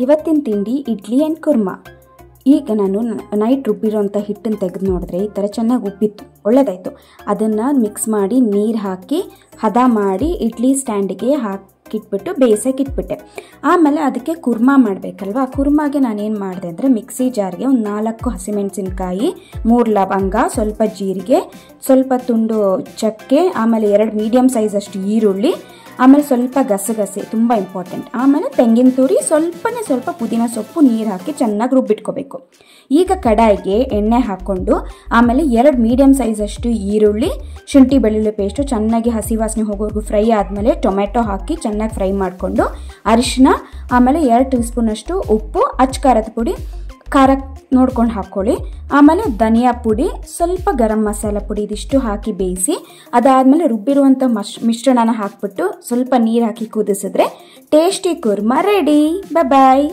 ಇವತ್ತಿನ ತಿಂಡಿ ಇಡ್ಲಿ ಆ್ಯಂಡ್ ಕುರ್ಮಾ. ಈಗ ನಾನು ನೈಟ್ ರುಬ್ಬಿರೋಂಥ ಹಿಟ್ಟನ್ನು ತೆಗೆದು ನೋಡಿದ್ರೆ ಈ ಥರ ಚೆನ್ನಾಗಿ ಉಬ್ಬಿತ್ತು, ಒಳ್ಳೆಯದಾಯಿತು. ಅದನ್ನು ಮಿಕ್ಸ್ ಮಾಡಿ ನೀರು ಹಾಕಿ ಹದ ಮಾಡಿ ಇಡ್ಲಿ ಸ್ಟ್ಯಾಂಡಿಗೆ ಹಾಕಿಟ್ಬಿಟ್ಟು ಬೇಯಿಸೋಕೆ ಇಟ್ಬಿಟ್ಟೆ. ಆಮೇಲೆ ಅದಕ್ಕೆ ಕುರ್ಮಾ ಮಾಡಬೇಕಲ್ವ. ಕುರ್ಮಾಗೆ ನಾನೇನು ಮಾಡಿದೆ ಅಂದರೆ ಮಿಕ್ಸಿ ಜಾರ್ಗೆ ಒಂದು 4 ಹಸಿಮೆಣಸಿನ್ಕಾಯಿ, 3 ಲವಂಗ, ಸ್ವಲ್ಪ ಜೀರಿಗೆ, ಸ್ವಲ್ಪ ತುಂಡು ಚಕ್ಕೆ, ಆಮೇಲೆ 2 ಮೀಡಿಯಮ್ ಸೈಜ್ ಅಷ್ಟು ಈರುಳ್ಳಿ, ಆಮೇಲೆ ಸ್ವಲ್ಪ ಗಸಗಸೆ ತುಂಬ ಇಂಪಾರ್ಟೆಂಟ್, ಆಮೇಲೆ ತೆಂಗಿನ ತುರಿ, ಸ್ವಲ್ಪ ಪುದೀನ ಸೊಪ್ಪು ನೀರು ಹಾಕಿ ಚೆನ್ನಾಗಿ ರುಬ್ಬಿಟ್ಕೋಬೇಕು. ಈಗ ಕಡಾಯಿಗೆ ಎಣ್ಣೆ ಹಾಕ್ಕೊಂಡು ಆಮೇಲೆ 2 ಮೀಡಿಯಮ್ ಸೈಜ್ ಅಷ್ಟು ಈರುಳ್ಳಿ, ಶುಂಠಿ ಬೆಳ್ಳುಳ್ಳಿ ಪೇಸ್ಟು ಚೆನ್ನಾಗಿ ಹಸಿ ವಾಸನೆ ಹೋಗೋವರೆಗೂ ಫ್ರೈ ಆದಮೇಲೆ ಟೊಮೆಟೊ ಹಾಕಿ ಚೆನ್ನಾಗಿ ಫ್ರೈ ಮಾಡಿಕೊಂಡು ಅರಿಶಿನ, ಆಮೇಲೆ 2 ಟೀ ಸ್ಪೂನ್ ಅಷ್ಟು ಉಪ್ಪು, ಅಚ್ಚ ಖಾರದ ಪುಡಿ, ಖಾರ ನೋಡ್ಕೊಂಡು ಹಾಕ್ಕೊಳ್ಳಿ, ಆಮೇಲೆ ಧನಿಯಾ ಪುಡಿ, ಸ್ವಲ್ಪ ಗರಂ ಮಸಾಲ ಪುಡಿ, ಇದಿಷ್ಟು ಹಾಕಿ ಬೇಯಿಸಿ ಅದಾದಮೇಲೆ ರುಬ್ಬಿರುವಂಥ ಮಿಶ್ರಣನ ಹಾಕ್ಬಿಟ್ಟು ಸ್ವಲ್ಪ ನೀರು ಹಾಕಿ ಕುದಿಸಿದ್ರೆ ಟೇಸ್ಟಿ ಕುರ್ಮಾ ರೆಡಿ. ಬಾಯ್.